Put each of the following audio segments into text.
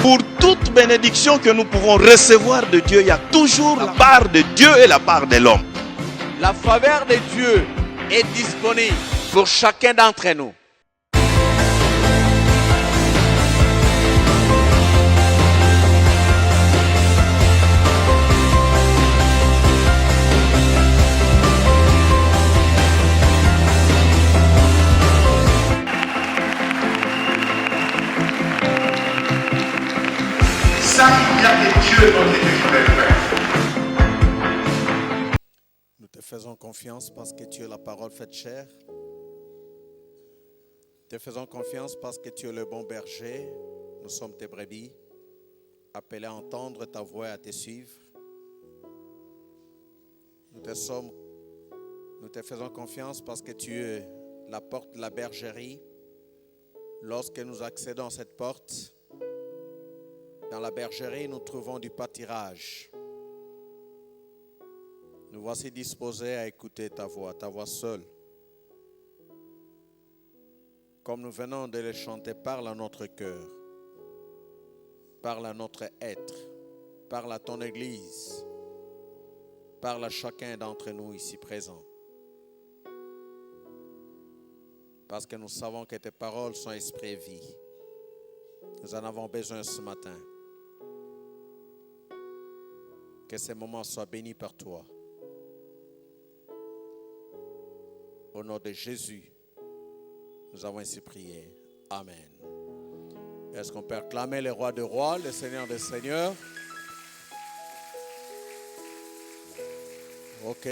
Pour toute bénédiction que nous pouvons recevoir de Dieu, il y a toujours la part de Dieu et la part de l'homme. La faveur de Dieu est disponible pour chacun d'entre nous. Ça, il y a des dieux dans lesquels je vais faire. Nous te faisons confiance parce que tu es la parole faite chair. Te faisons confiance parce que tu es le bon berger. Nous sommes tes brebis, appelés à entendre ta voix et à te suivre. Nous te faisons confiance parce que tu es la porte de la bergerie. Lorsque nous accédons à cette porte, dans la bergerie, nous trouvons du pâturage. Nous voici disposés à écouter ta voix seule. Comme nous venons de le chanter, parle à notre cœur, parle à notre être, parle à ton Église, parle à chacun d'entre nous ici présents. Parce que nous savons que tes paroles sont esprit et vie. Nous en avons besoin ce matin. Que ces moments soient bénis par toi. Au nom de Jésus, nous avons ainsi prié. Amen. Est-ce qu'on peut acclamer le roi des rois, le Seigneur des seigneurs? Ok.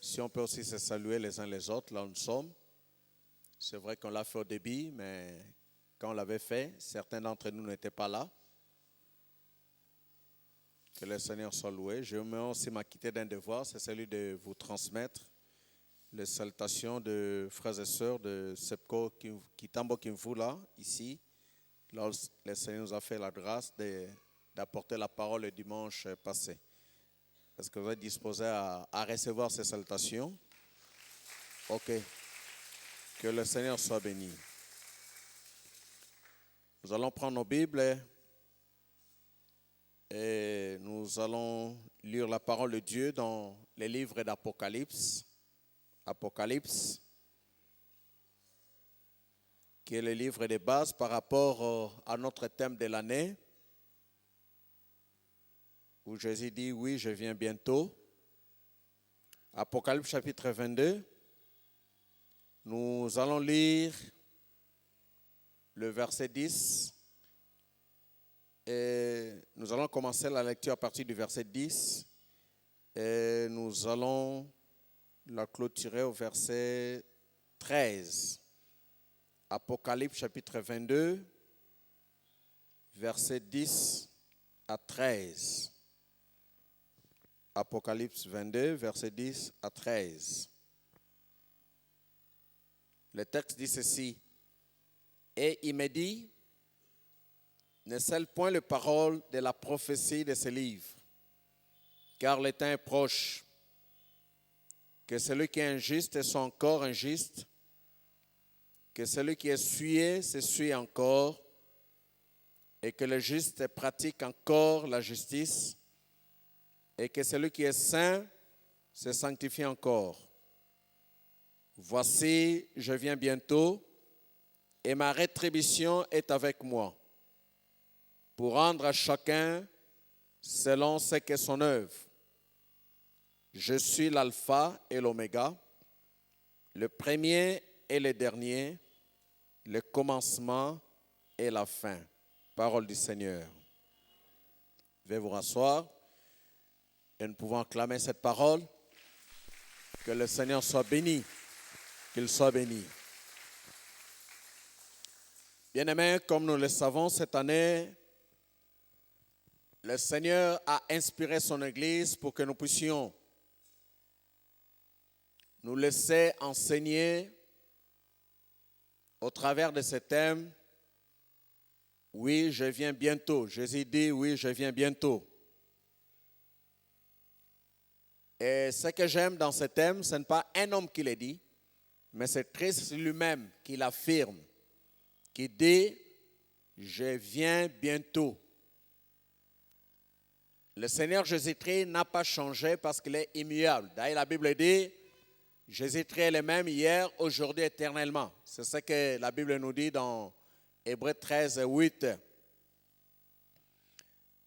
Si on peut aussi se saluer les uns les autres, là où nous sommes. C'est vrai qu'on l'a fait au début, mais quand on l'avait fait, certains d'entre nous n'étaient pas là. Que le Seigneur soit loué. Je vais aussi m'acquitter d'un devoir, c'est celui de vous transmettre les salutations de frères et sœurs de Sepco Kitambo Kimvu là, ici. Là, le Seigneur nous a fait la grâce d'apporter la parole le dimanche passé. Est-ce que vous êtes disposés à recevoir ces salutations? Ok. Que le Seigneur soit béni. Nous allons prendre nos Bibles et nous allons lire la parole de Dieu dans les livres d'Apocalypse. Apocalypse, qui est le livre de base par rapport à notre thème de l'année, où Jésus dit, oui, je viens bientôt. Apocalypse chapitre 22, nous allons lire le verset 10. Et nous allons commencer la lecture à partir du verset 10 et nous allons la clôturer au verset 13. Apocalypse chapitre 22, verset 10 à 13. Apocalypse 22, verset 10 à 13. Le texte dit ceci. Et il me dit, ne scelle point les paroles de la prophétie de ce livre, car le temps est proche. Que celui qui est injuste soit encore injuste, que celui qui est souillé se souille encore, et que le juste pratique encore la justice, et que celui qui est saint se sanctifie encore. Voici, je viens bientôt, et ma rétribution est avec moi, pour rendre à chacun selon ce qu'est son œuvre. Je suis l'alpha et l'oméga, le premier et le dernier, le commencement et la fin. Parole du Seigneur. Veuillez vous rasseoir et nous pouvons acclamer cette parole. Que le Seigneur soit béni, qu'il soit béni. Bien-aimés, comme nous le savons, cette année, le Seigneur a inspiré son Église pour que nous puissions nous laisser enseigner au travers de ce thème. Oui, je viens bientôt. Jésus dit, oui, je viens bientôt. Et ce que j'aime dans ce thème, ce n'est pas un homme qui le dit, mais c'est Christ lui-même qui l'affirme, qui dit, je viens bientôt. Le Seigneur Jésus-Christ n'a pas changé parce qu'il est immuable. D'ailleurs, la Bible dit, Jésus-Christ est le même hier, aujourd'hui, éternellement. C'est ce que la Bible nous dit dans Hébreux 13, 8.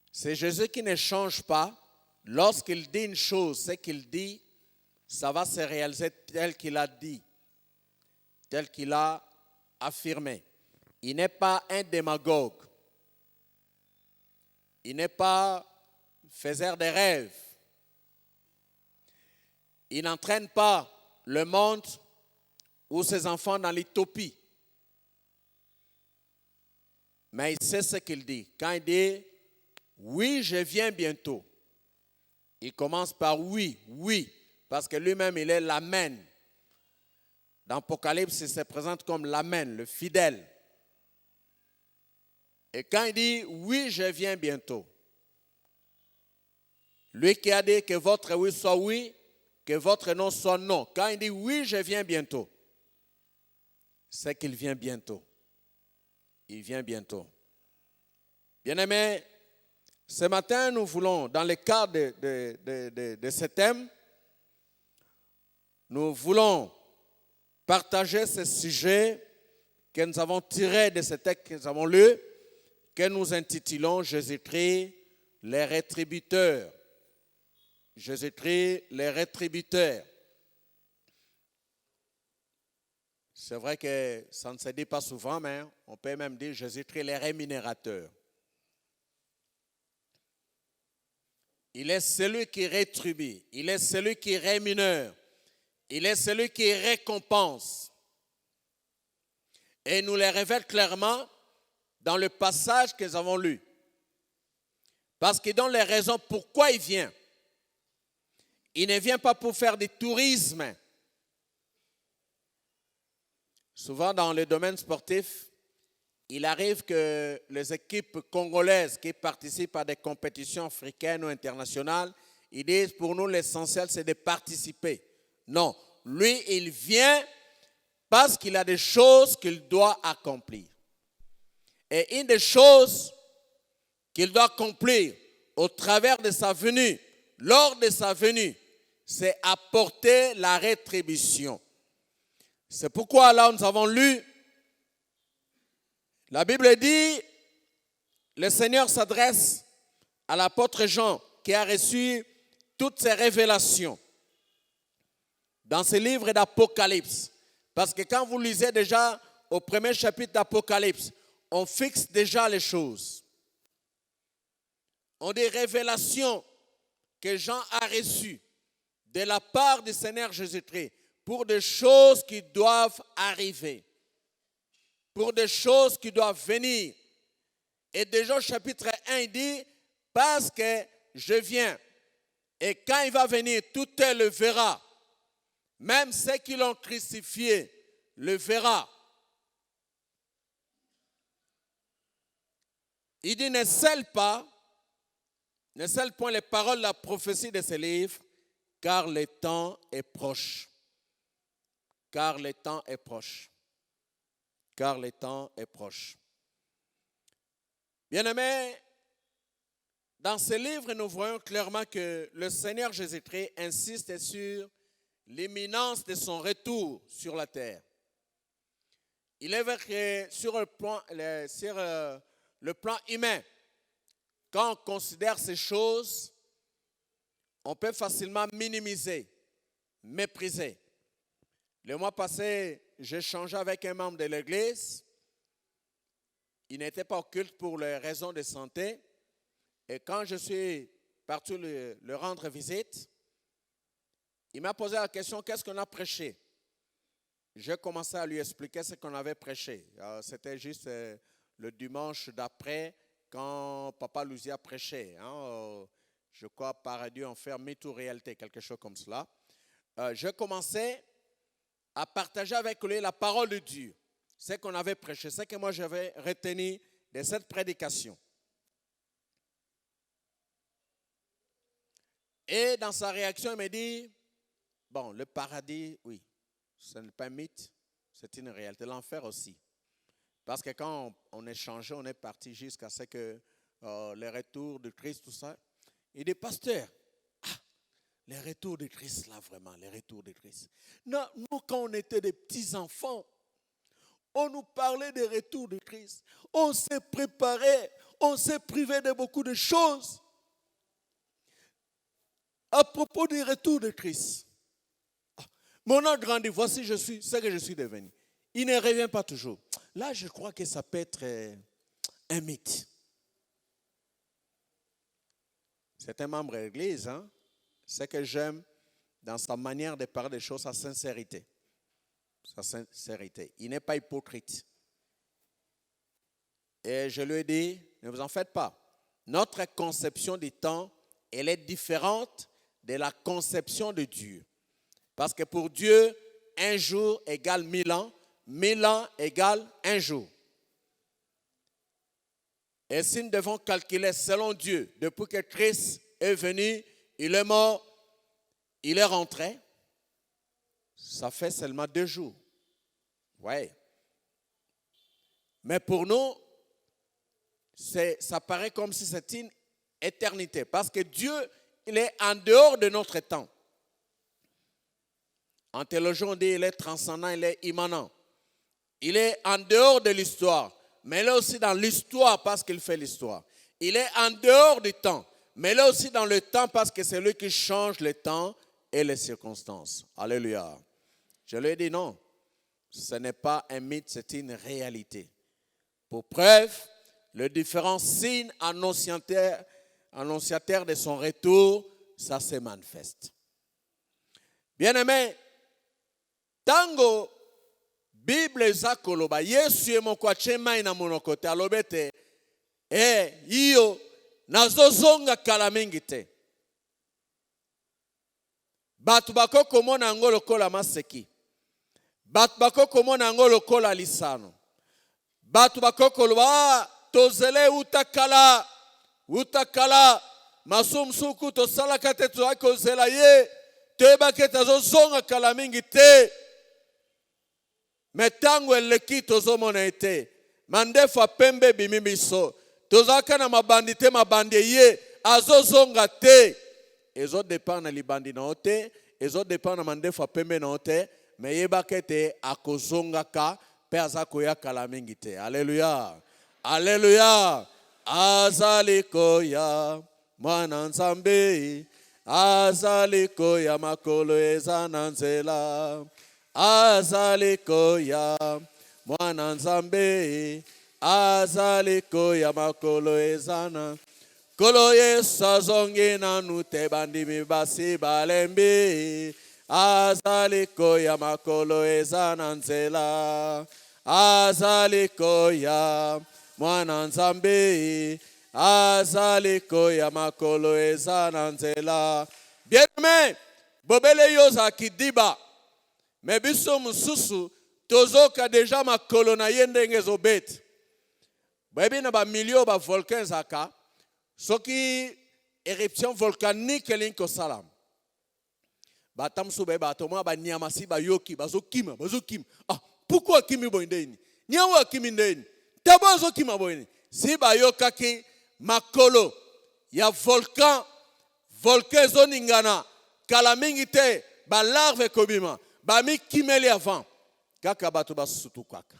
C'est Jésus qui ne change pas. Lorsqu'il dit une chose, ce qu'il dit, ça va se réaliser tel qu'il a dit, tel qu'il a affirmé. Il n'est pas un démagogue. Il n'est pas faiseur de rêves. Il n'entraîne pas le monde ou ses enfants dans l'utopie. Mais il sait ce qu'il dit. Quand il dit « oui, je viens bientôt », il commence par « oui, oui », parce que lui-même, il est l'Amen. Dans l'Apocalypse, il se présente comme l'Amen, le fidèle. Et quand il dit « oui, je viens bientôt », lui qui a dit que votre oui soit oui, que votre non soit non. Quand il dit « oui, je viens bientôt », c'est qu'il vient bientôt. Il vient bientôt. Bien-aimés, ce matin, nous voulons, dans le cadre de ce thème, nous voulons partager ce sujet que nous avons tiré de ce texte que nous avons lu, que nous intitulons Jésus-Christ, les rétributeurs. Jésus-Christ, les rétributeurs. C'est vrai que ça ne se dit pas souvent, mais on peut même dire Jésus-Christ, les rémunérateurs. Il est celui qui rétribue, il est celui qui rémunère, il est celui qui récompense. Et il nous le révèle clairement dans le passage que nous avons lu. Parce qu'il donne les raisons pourquoi il vient. Il ne vient pas pour faire du tourisme. Souvent dans le domaine sportif, il arrive que les équipes congolaises qui participent à des compétitions africaines ou internationales, ils disent pour nous l'essentiel c'est de participer. Non, lui il vient parce qu'il a des choses qu'il doit accomplir. Et une des choses qu'il doit accomplir au travers de sa venue, lors de sa venue, c'est apporter la rétribution. C'est pourquoi là nous avons lu, la Bible dit, le Seigneur s'adresse à l'apôtre Jean qui a reçu toutes ces révélations dans ce livre d'Apocalypse. Parce que quand vous lisez déjà au premier chapitre d'Apocalypse, on fixe déjà les choses. On dit révélations que Jean a reçues de la part du Seigneur Jésus-Christ pour des choses qui doivent arriver, pour des choses qui doivent venir. Et déjà au chapitre 1, il dit, parce que je viens, et quand il va venir, tout œil le verra, même ceux qui l'ont crucifié le verra. Il dit, ne scelle point les paroles de la prophétie de ce livre, car le temps est proche. Car le temps est proche. Car le temps est proche. Bien-aimés, dans ce livre, nous voyons clairement que le Seigneur Jésus-Christ insiste sur l'imminence de son retour sur la terre. Il est vrai que sur le plan humain, quand on considère ces choses, on peut facilement minimiser, mépriser. Le mois passé, j'échangeais avec un membre de l'église. Il n'était pas au culte pour les raisons de santé. Et quand je suis parti le rendre visite, il m'a posé la question, qu'est-ce qu'on a prêché? J'ai commencé à lui expliquer ce qu'on avait prêché. C'était juste le dimanche d'après, quand Papa Louzia prêchait. Je crois, Paradis, enfer, mytho réalité, quelque chose comme cela. Je commençais à partager avec lui la parole de Dieu. Ce qu'on avait prêché, ce que moi j'avais retenu de cette prédication. Et dans sa réaction, il me dit, bon, le paradis, oui, ce n'est pas un mythe, c'est une réalité. L'enfer aussi. Parce que quand on échangeait, on est parti jusqu'à ce que les retours de Christ, tout ça. Il dit, pasteur, les retours de Christ, là, vraiment, les retours de Christ. Non, nous, quand on était des petits enfants, on nous parlait des retours de Christ. On s'est préparé, on s'est privé de beaucoup de choses. À propos du retour de Christ. Mon a grandi, voici ce que je suis devenu. Il ne revient pas toujours. Là, je crois que ça peut être un mythe. C'est un membre de l'Église, hein? Ce que j'aime dans sa manière de parler des choses, sa sincérité. Sa sincérité. Il n'est pas hypocrite. Et je lui ai dit, ne vous en faites pas. Notre conception du temps, elle est différente de la conception de Dieu. Parce que pour Dieu, un jour égale 1000 ans, 1000 ans égale un jour. Et si nous devons calculer selon Dieu, depuis que Christ est venu, il est mort, il est rentré, ça fait seulement 2 jours. Oui. Mais pour nous, ça paraît comme si c'était une éternité. Parce que Dieu, il est en dehors de notre temps. En théologie, on dit qu'il est transcendant, il est immanent. Il est en dehors de l'histoire, mais il est aussi dans l'histoire parce qu'il fait l'histoire. Il est en dehors du temps, mais il est aussi dans le temps parce que c'est lui qui change le temps et les circonstances. Alléluia. Je lui ai dit non, ce n'est pas un mythe, c'est une réalité. Pour preuve, le différent signe annonciateur de son retour, ça se manifeste. Bien-aimé, tango Bible eza koloba Yesu ye moko atie mai na monoko te alobi te iyo nazozonga kala mingi te. Bato bako komona yango lokola maseki. Bato bako komona yango lokola lisano. Bato bako koloba tozele utakala masumsuku tosalaka te tozali kozela ye toyebaki tazozonga kala mingi te. Metango eleki tozomona ete mandefa pembe bimi biso tozaka na mabandi te mabandi ye azozonga te ezo dépend na libandi na ote ezo dépend na mandefa pembe na ote me yebaka te akozonga ka pe azakoya kala mingi te. Alléluia. Alléluia. Azalikoya mwana nzambe azalikoya makolo eza na nzela. Azalikoya mwana nzambe azalikoya makolo ezana kolo Yesu azongi nanu te bandimi basi balembi azalikoya makolo ezana nzela azalikoya mwana nzambe azalikoya makolo ezana nzela. Bien-aimé, bobele yoza kidiba me biso mususu tozoka deja makolo na ye ndenge ezobeti. Bayebi na bamilio bavolcan ezaka soki éruption volcanique elingi kosala bata mosusu baye bato mwa banyama si bayoki bazokima. Pourquoi akimi boye ndeni nyango akimi ndeni tabo azokima boye si bayokaki makolo ya volcan ezoningana kala mingi te balarve ekobima bami kimeli avant kaka bato basutu kaka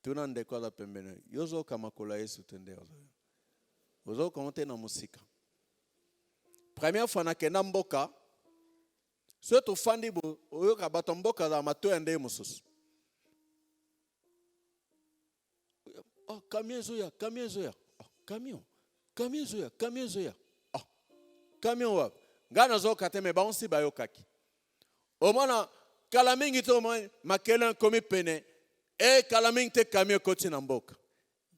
tuna ndeko za pembeni yozo kama kola Yesu tende ozo konte na musika. Première fois na kenda mboka soto fandi bo oyoka bato mboka za mato ende mususu camion zoya camion wa ngana zo kateme ba onsi bayokaki omona kala mingi to makela komi pene kala mingi te camion koti na mboka.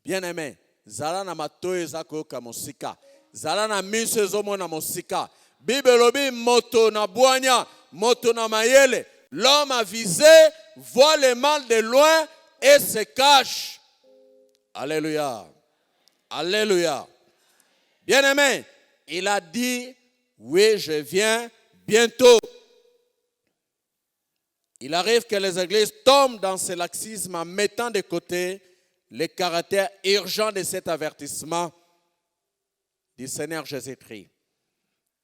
Bien-aimé, zala na matoyo ezako ka mosika zala na miso ezomona mosika. Bible lobi moto na bwanya moto na mayele. L'homme avisé voit le mal de loin et se cache. Alléluia. Alléluia. Bien-aimé, il a dit oui, je viens bientôt. Il arrive que les églises tombent dans ce laxisme en mettant de côté le caractère urgent de cet avertissement du Seigneur Jésus-Christ.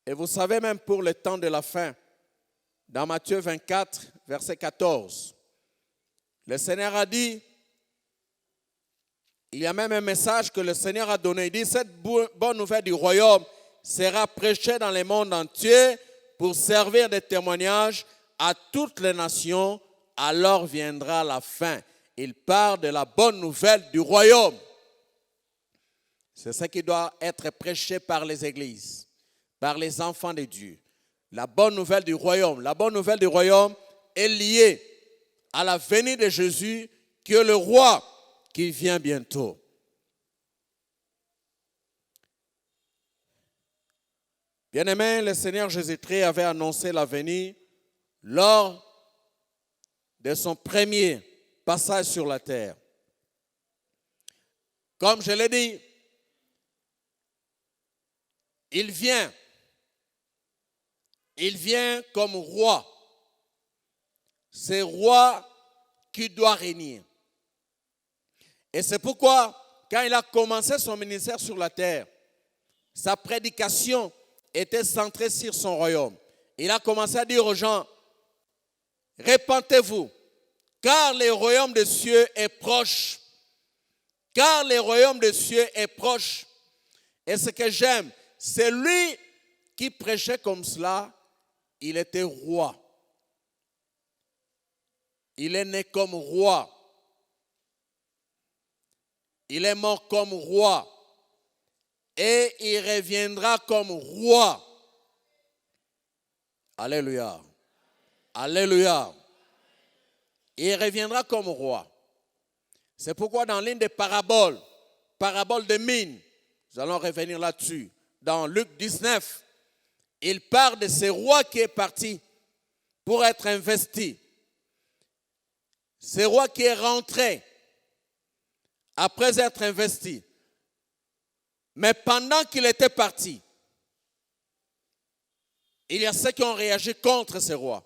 Et vous savez, même pour le temps de la fin, dans Matthieu 24, verset 14, le Seigneur a dit, il y a même un message que le Seigneur a donné. Il dit, cette bonne nouvelle du royaume sera prêchée dans le monde entier pour servir de témoignage à toutes les nations, alors viendra la fin. Il parle de la bonne nouvelle du royaume. C'est ce qui doit être prêché par les églises, par les enfants de Dieu. La bonne nouvelle du royaume. La bonne nouvelle du royaume est liée à la venue de Jésus, qui est le roi qui vient bientôt. Bien-aimé, le Seigneur Jésus-Christ avait annoncé la venue lors de son premier passage sur la terre. Comme je l'ai dit, il vient comme roi. C'est roi qui doit régner. Et c'est pourquoi, quand il a commencé son ministère sur la terre, sa prédication était centrée sur son royaume. Il a commencé à dire aux gens, répentez-vous, car le royaume des cieux est proche. Car le royaume des cieux est proche. Et ce que j'aime, c'est lui qui prêchait comme cela, il était roi. Il est né comme roi. Il est mort comme roi. Et il reviendra comme roi. Alléluia. Alléluia. Il reviendra comme roi. C'est pourquoi dans l'une des paraboles de mine, nous allons revenir là-dessus, dans Luc 19, il parle de ce roi qui est parti pour être investi. Ce roi qui est rentré après être investi. Mais pendant qu'il était parti, il y a ceux qui ont réagi contre ce roi.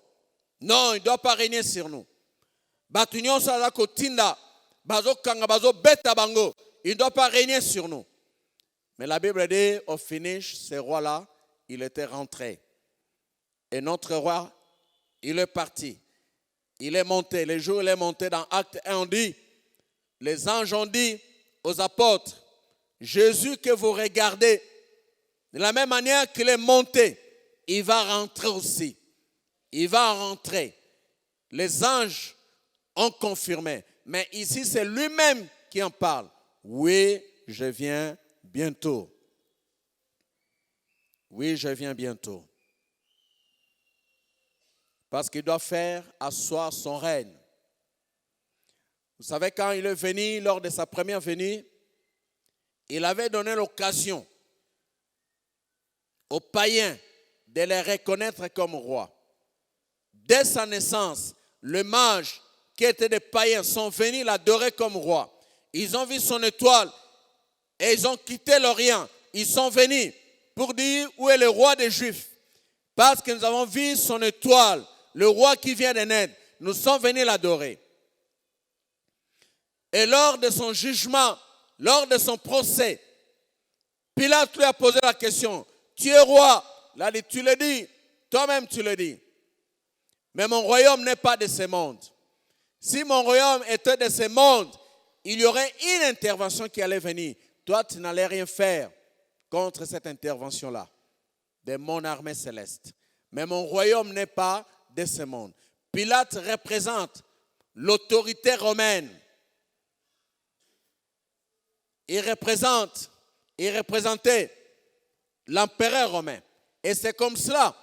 Non, il ne doit pas régner sur nous. Il ne doit pas régner sur nous. Mais la Bible dit, au finish, ce roi-là, il était rentré. Et notre roi, il est parti. Il est monté. Le jour où il est monté dans Acte 1, on dit, les anges ont dit aux apôtres, Jésus que vous regardez, de la même manière qu'il est monté, il va rentrer aussi. Il va rentrer. Les anges ont confirmé. Mais ici, c'est lui-même qui en parle. Oui, je viens bientôt. Oui, je viens bientôt. Parce qu'il doit faire asseoir son règne. Vous savez, quand il est venu, lors de sa première venue, il avait donné l'occasion aux païens de les reconnaître comme rois. Dès sa naissance, les mages qui étaient des païens sont venus l'adorer comme roi. Ils ont vu son étoile et ils ont quitté l'Orient. Ils sont venus pour dire où est le roi des Juifs. Parce que nous avons vu son étoile, le roi qui vient de naître. Nous sommes venus l'adorer. Et lors de son jugement, lors de son procès, Pilate lui a posé la question, tu es roi? Il a dit, tu le dis, toi-même tu le dis. Mais mon royaume n'est pas de ce monde. Si mon royaume était de ce monde, il y aurait une intervention qui allait venir. Toi, tu n'allais rien faire contre cette intervention-là de mon armée céleste. Mais mon royaume n'est pas de ce monde. Pilate représente l'autorité romaine. Il représentait l'empereur romain. Et c'est comme cela,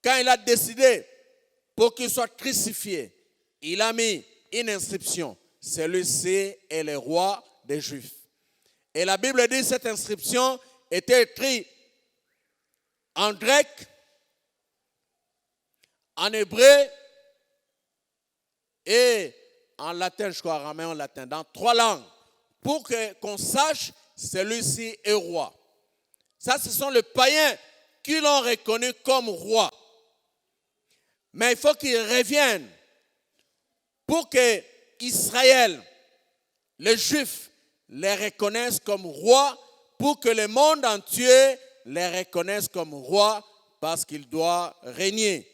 quand il a décidé pour qu'il soit crucifié, il a mis une inscription. Celui-ci est le roi des Juifs. Et la Bible dit que cette inscription était écrite en grec, en hébreu et en latin, je crois, araméen, en latin, dans 3 langues, pour qu'on sache celui-ci est roi. Ça, ce sont les païens qui l'ont reconnu comme roi. Mais il faut qu'il revienne pour que Israël, les Juifs, les reconnaissent comme roi, pour que le monde entier les reconnaisse comme roi, parce qu'il doit régner.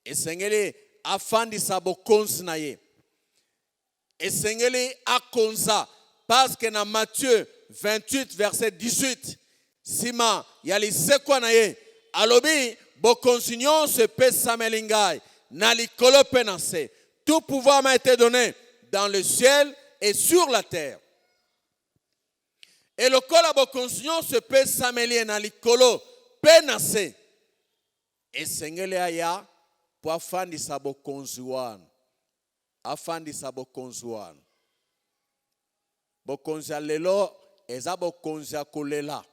Et Seigneur, afandisa bokonzi na ye. Et Seigneur, akonza, parce que dans Matthieu 28, verset 18, Sima, yalisekwa na ye, alobi, bokonzi nyonso pe samelingai, na likolo pe na se. Tout pouvoir m'a été donné dans le ciel et sur la terre. Et le kola bokonzi nyonso pe samelie na likolo pe na se. Et Seigneur aya, pour afandisa bokonzi wana. Afandisa bokonzi wana. Bokonzi ya lelo, eza bokonzi ya kolela.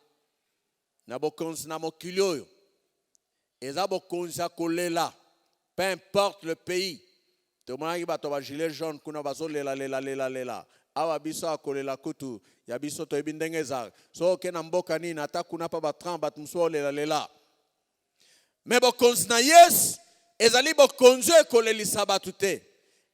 Na bokonzi na mokili oyo. Eza bokonzi ya kolela. Peu importe le pays. Tomonaki bato ba gilet jaune kuna bazo lela. Awa biso akolela kutu. Ya biso toyebi ndenge ezaka. So ke na mboka nini ata kuna pa batran bat muso lela. Mais bokonzi na Yesu ezali bokonzi ekolelisa bato te.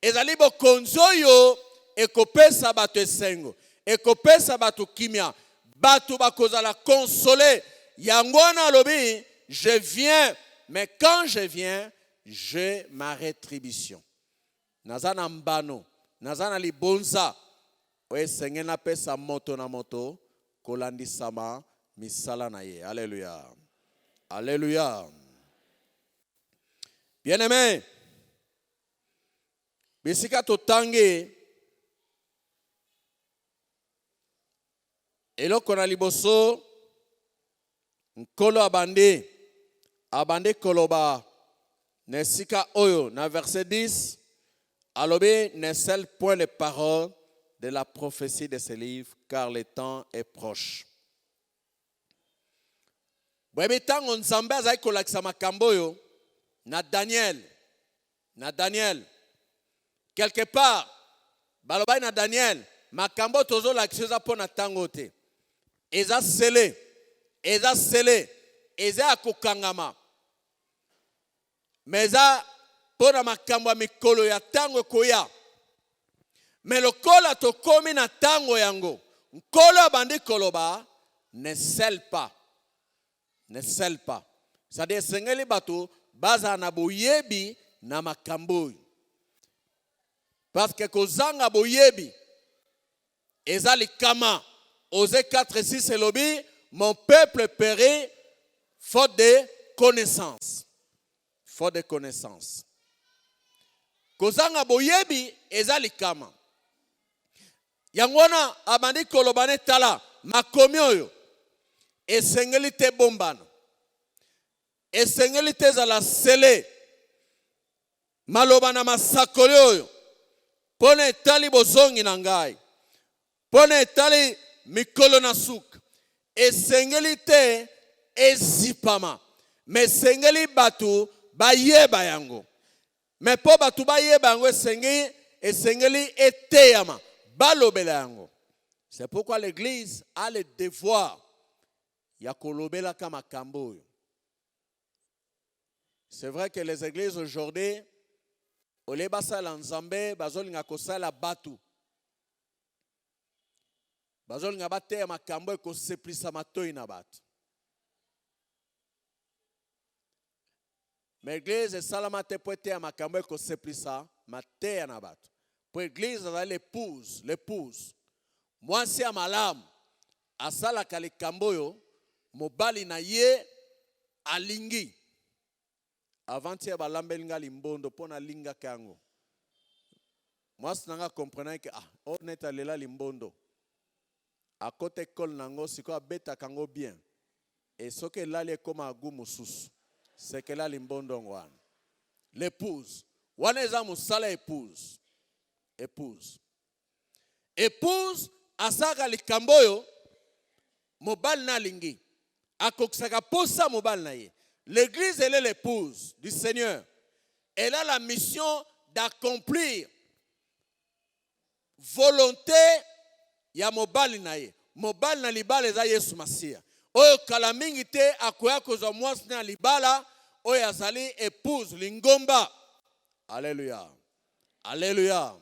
Ezali bokonzi oyo ekopesa bato esengo. Ekopesa bato kimia. Bato bakozala consolé. Yango wana alobi, je viens, mais quand je viens, j'ai ma rétribution. Nazana mbano, nazana libonza. Oye senge na pesa moto na moto, kolandi sama misala na ye. Alléluia. Alléluia. Bien-aimé, bisika totangi, eloko na liboso, nkolo abande koloba, nesika oyo, na verset 10, alobi ne scelle point les paroles de la prophétie de ce livre, car le temps est proche. Bwebi tango nzambe azali kolakisa makambo oyo, na Daniel, quelque part, balobai na Daniel, makambo tozo lakisa po na tango te. Eza scellé, eza akokangama. Mais eza po na makambo ya mikolo ya tango koya. Mais lokola tokomi na tango yango, nkolo abandi koloba, ne scelle pas. C'est-à-dire, sengeli bato, baza na boyebi na makambo. Parce que kozanga boyebi, eza likama. Osée 4:6 elobi, mon peuple périt faute de connaissance. Kozanga boyebi eza likama. Yangwana abandi kolobane tala makomi oyo esengeli te bombana. Esengeli te zala sele. Maloba na masakoli oyo. Pone etali bozongi na ngai. Pone etali mikolo na suka. Esengeli te ezipama. Me sengeli batu bayeba yango. Me po batu bayeba yango esengeli eteyama. Balobela yango. C'est pourquoi l'église a le devoir ya kolobela kama kambo. C'est vrai que les églises aujourd'hui, ole basala nzambe, bazolinga kosala batu. Bazolinga bate ya makambo ekoseplisa matoi na batu. Mais l'église est salamate pour te ya makambo ekoseplisa mateya na batu. Pour l'église, l'épouse. Moi, si à malam, asala kalikamboyo, mobali na ye alingi. Avant hier balambelinga limbondo pona linga kango. Moi sinanga comprenant que on est allé là limbondo. À côté kol nango siko abeta kango bien. Et ce que là les comme agumusus, c'est que là limbondo ngwan. L'épouse, waneza musala épouse. Épouse asaka likamboyo mobali na lingi. Akokisaka posa mobali na ye. L'église, elle est l'épouse du Seigneur. Elle a la mission d'accomplir volonté ya mobali na ye. Mobali na libala eza Yesu Masia. Oyo kalamingi te akoya kozwa mwasi na libala oyo azali épouse lingomba. Alléluia. Alléluia.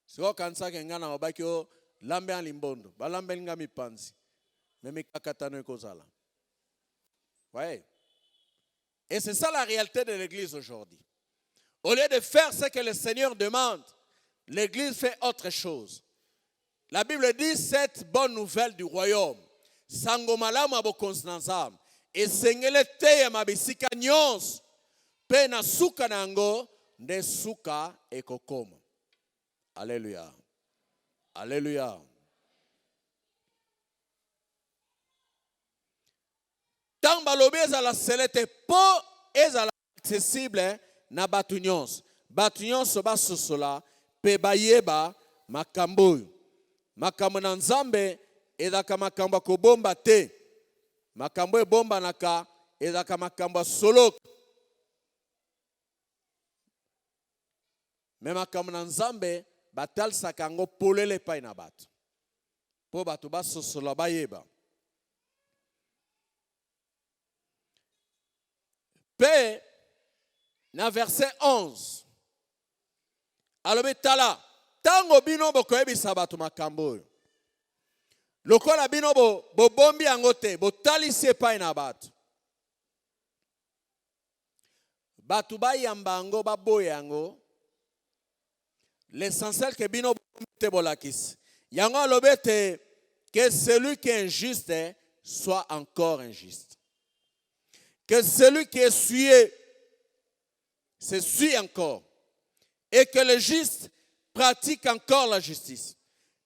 Siko kanisa kengana wabaki o lambe an limbondo. Ba lambe nga mi pansi. Memi kakatano ekozala. Ouais. Et c'est ça la réalité de l'église aujourd'hui. Au lieu de faire ce que le Seigneur demande, l'église fait autre chose. La Bible dit cette bonne nouvelle du royaume. Sangomalamu abokonzi na nzambe. Esengele te mabisika nyonso. Pe na suka nango nde suka ekokoma. Alléluia. Alléluia. Tant balobi ezala selete po ezala accessible na batu nyonso. Batu nyonso basosola pe bayeba makambo oyo. Makambo na nzambe ezaka makambo kobomba te. Makambo ebomba naka ezaka makambo solo. Me makambo na nzambe batalisaka yango polele epai na bato. Po bato basosola bayeba. Pe na verset 11. Alobi tala. Tango bino bokoyebisa bato makambo oyo. Lokola bino bombi yango te, botalisi epai na bato. Bato bayamba yango baboya yango. L'essentiel que bino te bolakis. Yango alobete que celui qui est injuste soit encore injuste. Que celui qui est souillé se suit encore. Et que le juste pratique encore la justice.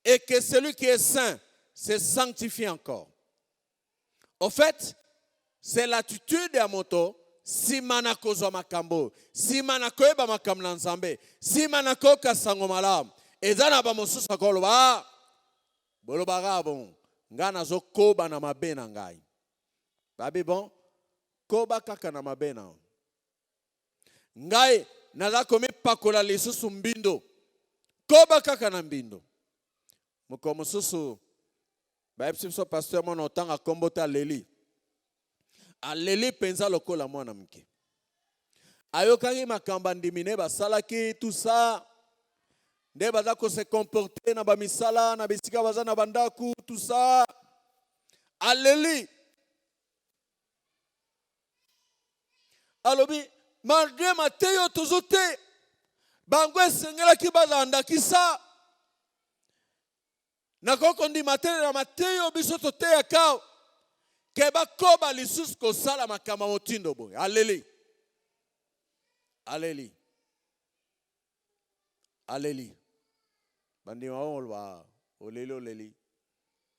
Et que celui qui est saint se sanctifie encore. Au fait, c'est l'attitude de moto. Si manako zo makambo, si manako eba makam na nzambe, si manako kasango malam, ezana ba mosusa koloba, boloba gabon, ngana zo koba na mabe na ngai. Babi bon, koba kaka na mabe na. Ngai naza komi pakola lisusu mbindo. Koba kaka na mbindo. Muko mosusu ba epsimso pasteur mo notanga kombota leli. Aleli penza lokola mwana mke. Ayokaki makamba ndimine basalaki tout ça. Nde baza ko se comporter na bamisala na bisika baza na bandaku tout ça. Aleli. Alobi malgré Mateyo tozote. Bango esengela ki baza andaki sa. Nakoko ndi Mateyo biso tote ya kao. Keba koba lisusu ko sala makama motindo boy. Aleli. Aleli. Aleli. Bandi maolwa oleli oleli.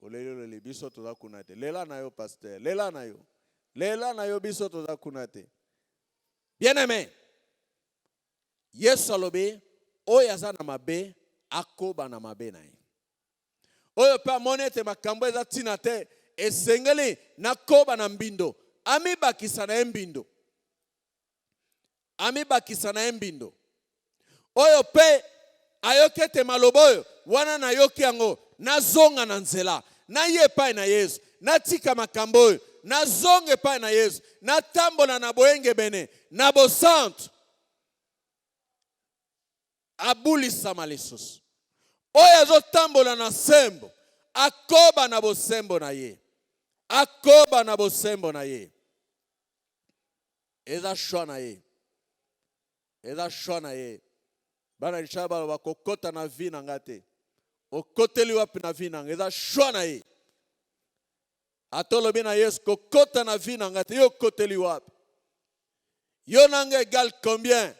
Oleli oleli biso toza kunate. Lela na yo pasteur. Lela na yo. Lela na yo biso toza kunate. Bien-aimé. Yesu alobi oyo aza na mabe akoba na mabe na ye. Oyo pa monete makambo eza tina te. Esengeli na koba na mbindo. Amibakisa na mbindo. Amibakisa na mbindo. Oyo pe ayokete maloboyo. Wana na yoki yango. Na zonga na nzela. Na ye pai na Yesu. Na tika makamboyo. Na zonge pai na Yesu. Na tambola na boenge bene. Na bosantu. Abulisa malisus. Oyo zo tambola na sembo. Akoba na bosembo na ye. Akoba na bosembo na ye. Eza shwa na ye. Eza shwa na ye. Bana ishaba wakokota na vina ngate. Okoteli wapi na vina. Eza shwa na ye. Atolo bina Yesu kokota na vina ngate. Yo koteli wapi. Yo nange égal combien?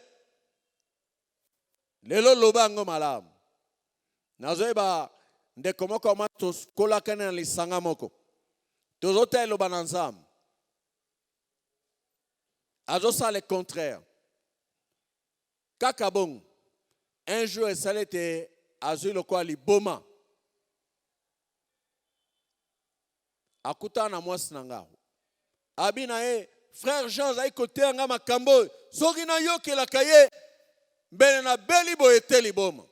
Lelo lobango malamu. Nazoeba ndeko moko matos kolakane na lisanga moko. Tozote eloba na nzambe. Azosa le contraire. Kaka bon. Un jour esalete azui lokwa liboma. Akuta na mwasi nanga. Abina frère Jean zai kote anga makambo. Soki na yoke la kaye. Mbele na beli bo ete liboma.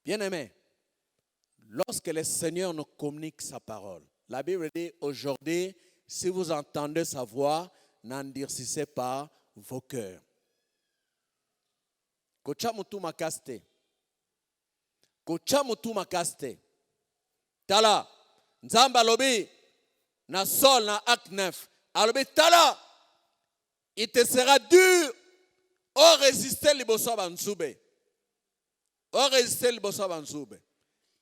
Bien-aimé, lorsque le Seigneur nous communique sa parole, la Bible dit aujourd'hui, si vous entendez sa voix, n'endurcissez pas vos cœurs. Kocha mutu makaste. Kocha mutu makaste. Tala, Nzamba lobi, na sol na acte 9. Alobi tala, il te sera dur au résister liboso banzube. Au résister liboso banzube.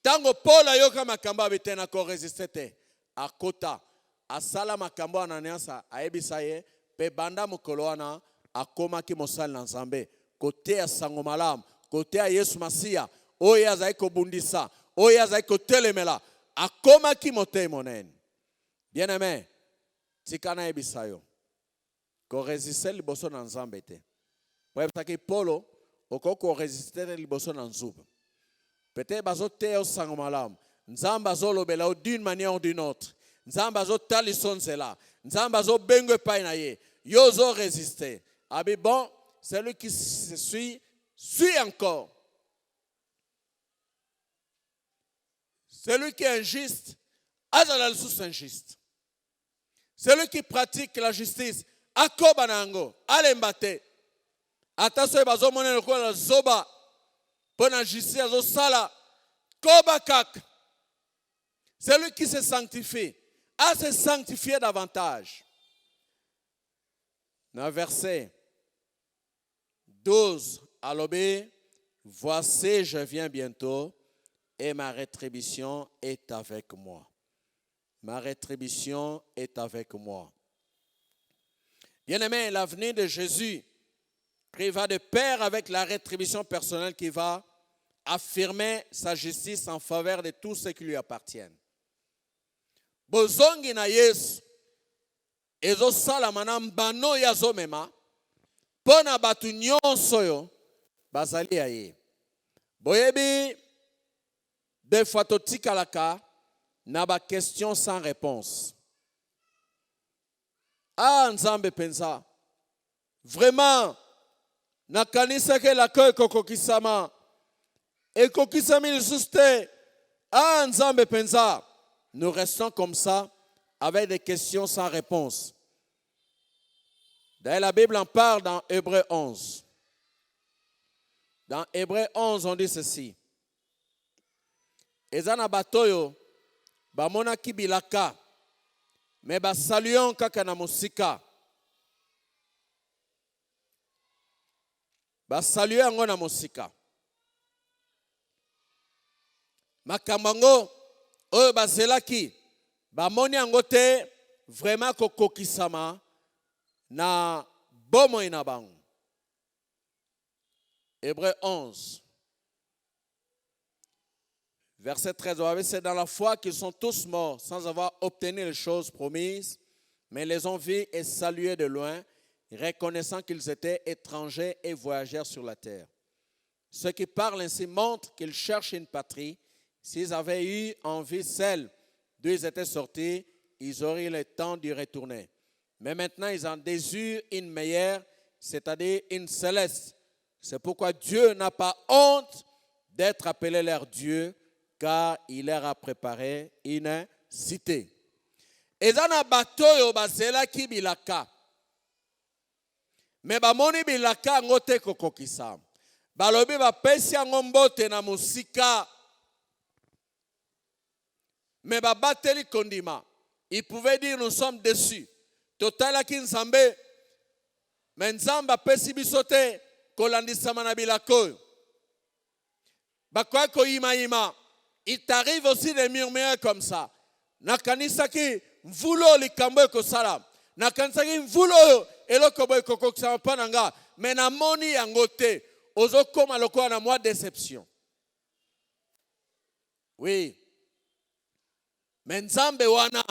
Tango Paul ayoka makamba bitena ko résister te. Akota, asala makambo ananiasa aebisa ye pe banda mukolo wana akoma ki mosali na Nzambe. Kote ya sango malamu, kote ya Yesu Masia, oyo azali kobundisa, oyo azali kotelemela, akoma ki motei monene. Bien-aimé, tikana ebisa yo. Ko résister liboso na Nzambe te. Po ebisaki Paulo, okoko résister liboso na Nzambe. Peut-être bazo te o sango malamu. Nzambe azolobela d'une manière ou d'une autre. Nzambe azotaliso nzela. Nzambe azobengo epai na ye. Yo zo résister. Abi bon, celui qui se suit encore. Celui qui est injuste, azala lisusu injuste. Celui qui pratique la justice, akoba nango, alemba te. Attention bazo monene lokola zoba. Pona justice azosala, koba kak. Celui qui se sanctifie, à se sanctifier davantage. Dans le verset 12, Alobé, voici, je viens bientôt et ma rétribution est avec moi. Ma rétribution est avec moi. Bien-aimé, l'avenir de Jésus va de pair avec la rétribution personnelle qui va affirmer sa justice en faveur de tous ceux qui lui appartiennent. Bozongi na Yesu ezo salama na mbano ya zomema pona batu nyonso yo bazali ya ye. Boyebi de fois totikalaka na ba question sans réponse. Ah Nzambe penza vraiment na kanisa ke la ko kokokisama ekokisami lisusu te. Ah Nzambe penza. Nous restons comme ça avec des questions sans réponse. D'ailleurs, la Bible en parle dans Hébreux 11. Dans Hébreux 11, on dit ceci. Ezana batoyo, bamona kibilaka, mais basaluons kaka na musika. Basaluons yango na musika. Makambango, oyo bazelaki bamoni yango te vraiment kokokisama na bomoi na bango. Hébreux 11 verset 13, c'est dans la foi qu'ils sont tous morts sans avoir obtenu les choses promises, mais les ont vus et salués de loin, reconnaissant qu'ils étaient étrangers et voyageurs sur la terre. Ceux qui parlent ainsi montrent qu'ils cherchent une patrie. S'ils avaient eu envie celle d'où ils étaient sortis, ils auraient eu le temps d'y retourner. Mais maintenant, ils en désirent une meilleure, c'est-à-dire une céleste. C'est pourquoi Dieu n'a pas honte d'être appelé leur Dieu, car il leur a préparé une cité. Ezana batoyo bazela ki bilaka. Me bamoni bilaka ngote kokokisa. Balobi bapesi yango mbote na musika. Mais babateli kondima. Il pouvait dire nous sommes déçus. Totala ki Nzambe. Mais Nzamba pesi bisote kolandisama na bilako. Bakwa ko ima. Il t'arrive aussi des murmures comme ça. Nakanisa ki mvulo likambo ko salam. Nakanisa ki mvulo eloko boy kokokisa pananga. Mais na moni yangote. Ozo koma loko na moi déception. Oui. Mais Nzambe wana,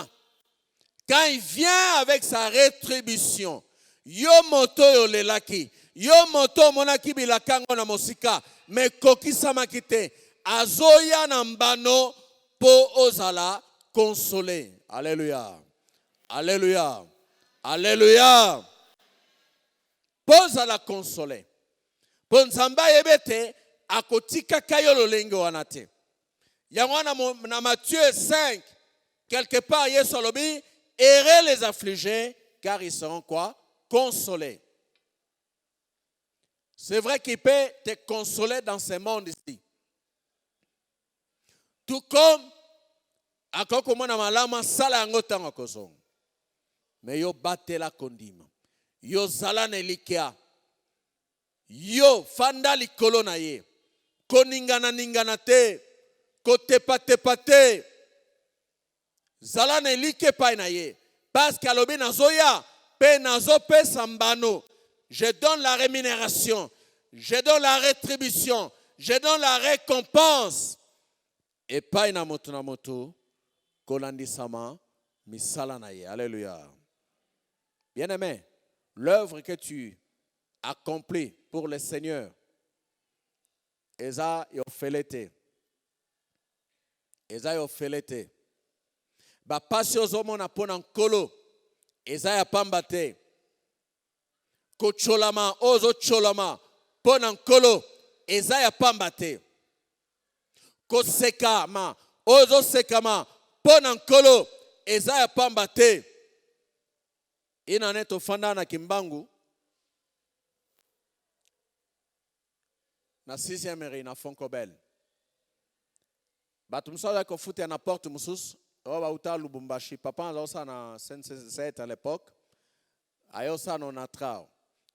quand il vient avec sa rétribution, yo moto yo lelaki, yo moto monaki bilakango na mosika, mais kokisa makite, azoya na mbano po ozala consolé. Alléluia. Alléluia. Alléluia. Po ozala consolé. Po Nzamba yebete, akotika kayo lolenge wana te. Yangwana na Matthieu 5, quelque part, Yesu alobi, errez les affligés, car ils seront quoi? Consolés. C'est vrai qu'il peut te consoler dans ce monde ici. Tout comme, akokomona malama sala yango tango kozonga. Mais yo batela kondima. Yo zala na likia. Yo fanda likolo na ye. Koningana te. Kotepa te. Zala na like pa na ye. Parce qu'alobi nazoya. Pe nazo pe sambano. Je donne la rémunération. Je donne la rétribution. Je donne la récompense. Et pas na moto. Kolandi sama. Misala na ye. Alléluia. Bien-aimé, l'œuvre que tu accomplis pour le Seigneur, eza yo felete. Ba pasi ozomona pona nkolo, eza ya pamba te. Ko cholama, ozo cholama, pona nkolo, eza ya pamba te. Ko sekama, ozo sekama, pona nkolo, eza ya pamba te. Ina neto fanda na kimbangu na 6e mairie na Fonkobel. Batu msala ko futi na porte musus oba uta Lubumbashi. Papa azosa na Saint-Césaire à l'époque. Ayosa no natra.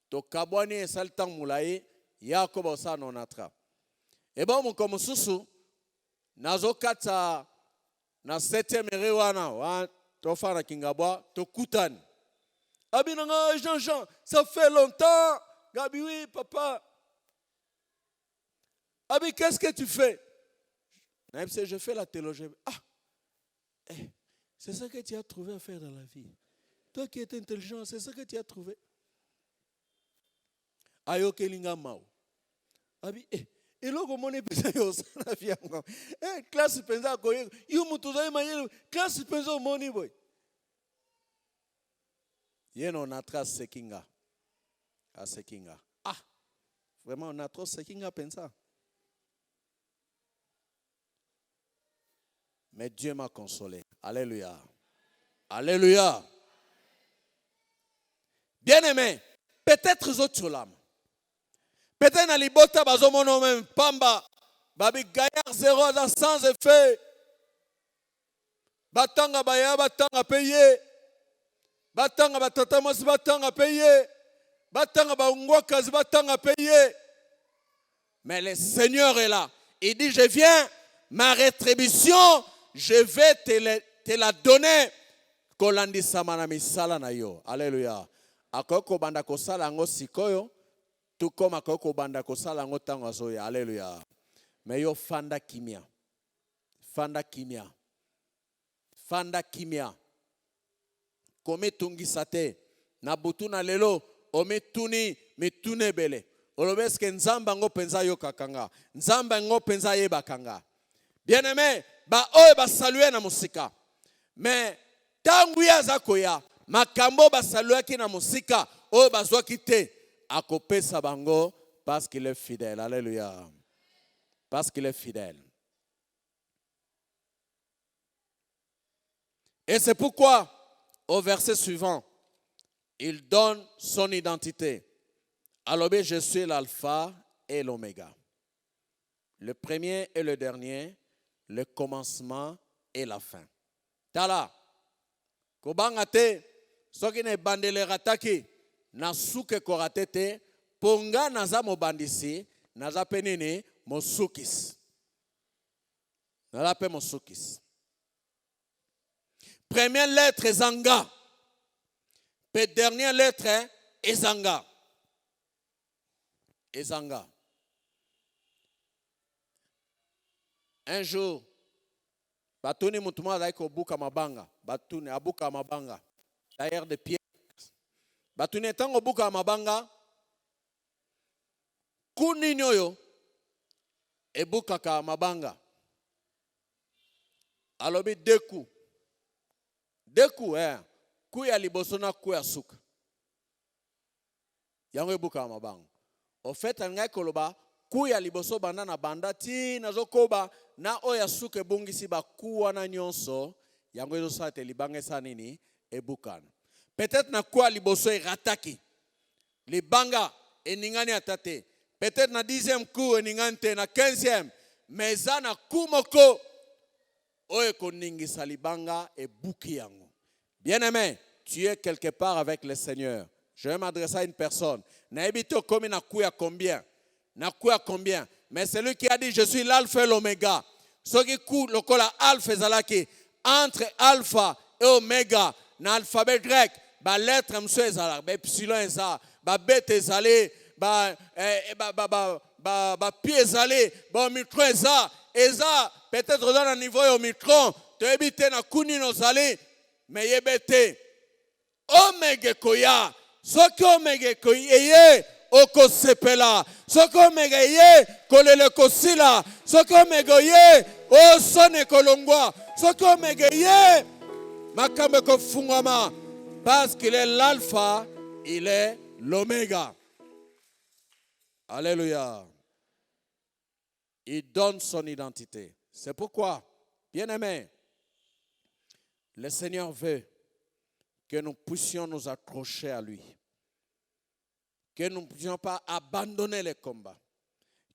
To kabwani esaltang mulai Yakobo sa no natra. E bon mo ko mususu nazokata na 7e mairie wana wa to fara kingabwa to kutani. Abinanga Jean-Jean, ça fait longtemps. Gabi, oui, papa. Abi, qu'est-ce que tu fais? Je fais la théologie. Ah, c'est ça que tu as trouvé à faire dans la vie. Toi qui es intelligent, c'est ça que tu as trouvé. Ayo kelinga mao. Abi, et là, comment on est pensé au la vie encore? Classe pensa à quoi? You mutuza imayelo. Classe pensa au money boy. Yeno on a trop sekinga. A sekinga. Ah, vraiment on a trop sekinga pensa. Mais Dieu m'a consolé. Alléluia. Alléluia. Bien-aimé, peut-être autres l'âme. Peut-être dans les bottes bazomono même pamba. Babi gaillard zéro sans effet. Batanga baya batanga payé. Batanga batatamos batanga payé. Batanga baungwakazi batanga payé. Mais le Seigneur est là. Il dit, je viens, ma rétribution, je vais te la donner. Kolandi samana misala na yo. Alléluia. Akoko banda kosala ngo sikoyo. Tout comme akoko banda kosala ngo tango azoya. Alléluia. Mais yo fanda kimia. Fanda kimia. Fanda kimia. Kome tungisate. Na butu na lelo. Ome tuni mitune bele. Olobeske nzamba ngo penza yo kakanga. Nzamba ngo penza ye bakanga. Bien-aimé, ba oye ba saluer na musika. Mais tangu ya zakoya, makambo ba saluer ki na musika, oye ba zwa kite, akopesa bango parce qu'il est fidèle. Alléluia. Parce qu'il est fidèle. Et c'est pourquoi, au verset suivant, il donne son identité. Alors, je suis l'alpha et l'oméga. Le premier et le dernier, le commencement et la fin. Tala, kobangate, soki ne bandele rataki, na suke koratete, ponga naza mobandisi, naza penene mosukis. Naza pe mosukis. Première lettre Zanga. Puis dernière lettre Ezanga. Ezanga. Un jour, Batuni Mutuma Daiko Buka Mabanga. Batuni Abuka Mabanga. D'ailleurs de pied. Batuni Tango Buka Mabanga. Kuninyoyo. Et Buka Mabanga. Alobi deux coups. Deux coups, hein. Kuya libosona kuya suka. Yango ebuka mabanga. Au fait, ngai koloba kuya liboso banda na banda ti nazokoba na oya suka bungisi ba kuwa na nyonso. Yango ezo sate libanga sa nini et boucan. Peut-être na quoi liboso et rataki. Les banga et ningani atate. Peut-être na 10e coup et ningante na 15e. Mais ça na kumoko. Oye koningi salibanga et boukiango. Bien-aimé, tu es quelque part avec le Seigneur. Je vais m'adresser à une personne. Naibito komi na kuya combien? Na kuya combien? Mais celui qui a dit je suis l'alpha et l'oméga. Ce qui coule le kola alpha ezalaki entre alpha et oméga na alphabet grec. Ba lettre mso ezala, ba epsilon ezala, ba beta ezali, ba pied ezali, ba omicron ezala, ezala peut-être dans un niveau omicron, tu éviter na kuni nozali, mais yebete omega koya, ce que omega koye oko sepela, ce que omega ye kolele kosila, ce que omega ye o sone kolongwa, ce que omega ye makambe ko fungama. Parce qu'il est l'alpha, il est l'oméga. Alléluia. Il donne son identité. C'est pourquoi, bien-aimés, le Seigneur veut que nous puissions nous accrocher à lui. Que nous ne puissions pas abandonner les combats.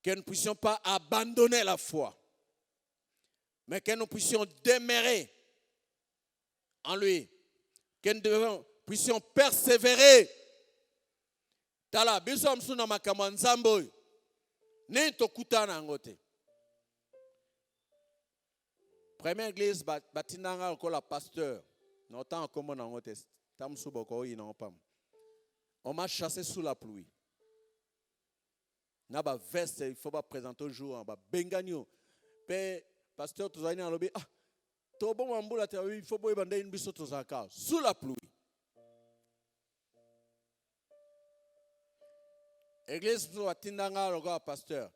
Que nous ne puissions pas abandonner la foi. Mais que nous puissions demeurer en lui. Que nous puissions persévérer. Tala, biso msuna makamwa nzambo. Ne tokutana ngote. Première église batinanga ko la pasteur. Notant comme on ngote. Tamsu boko yi non pam. On m'a chassé sous la pluie. Na ba veste, il faut pas présenter au jour, ba benganyo. Pe pasteur tozani en lobby. Ah, to bon mambula te il faut boy bande une biso tozaka sous la pluie. Église pour tindanga logo pasteur.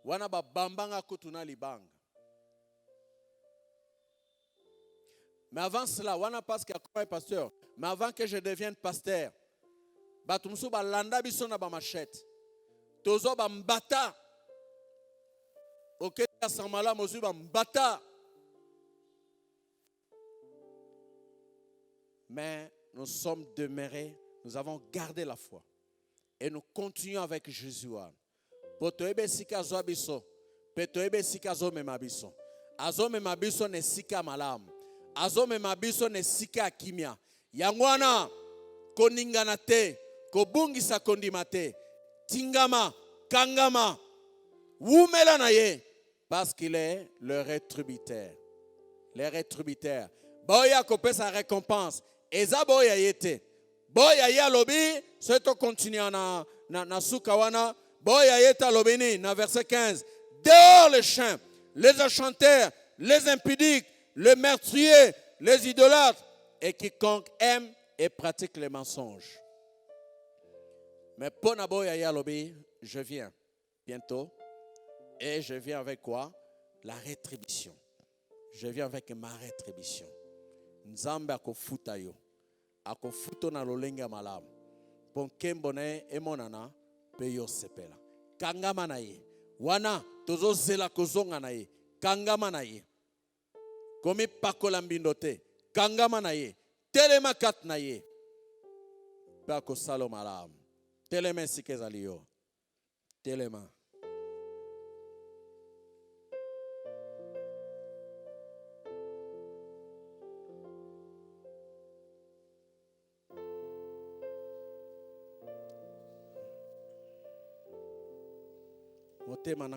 Wana ba bambanga kutuna libanga. Mais avant cela, wana parce qu'il y a pasteur. Mais avant que je devienne pasteur, batumsu ba landa biso na ba machette. Tozo ba mbata. OK, samala mozu ba mbata. Mais nous sommes demeurés, nous avons gardé la foi. Et nous continuons avec Jésus. Potoebe sika zo abiso. Petoebe sika zo memabiso. Azo memabiso ne sika malam. Azo memabiso ne sika kimia. Yangwana koningana te. Kobungisa kondima te. Tingama, kangama. Wumela na ye. Parce qu'il est le rétributeur. Le rétributeur. Boya kopé sa récompense. Eza boya yete. Boya ya lobi. C'est to continuer na sukawana. Boya yeta lobini. Na verset 15. Dehors les chiens, les enchanteurs, les impudiques, les meurtriers, les idolâtres et quiconque aime et pratique les mensonges. Mais Ponaboya Yalobi, je viens bientôt et je viens avec quoi? La rétribution. Je viens avec ma rétribution. Nzambe akofuta yo. Akofuto na lolenga malamu. Ponkembone emonana peyo sepela. Kangama na ye. Wana tozo zela kozonga na ye. Kangama na ye. Komi pakola mbindo te. Kangama na ye. Telema kat na ye. Pako salo malamu. Telema sikezali yo. Telema. Motema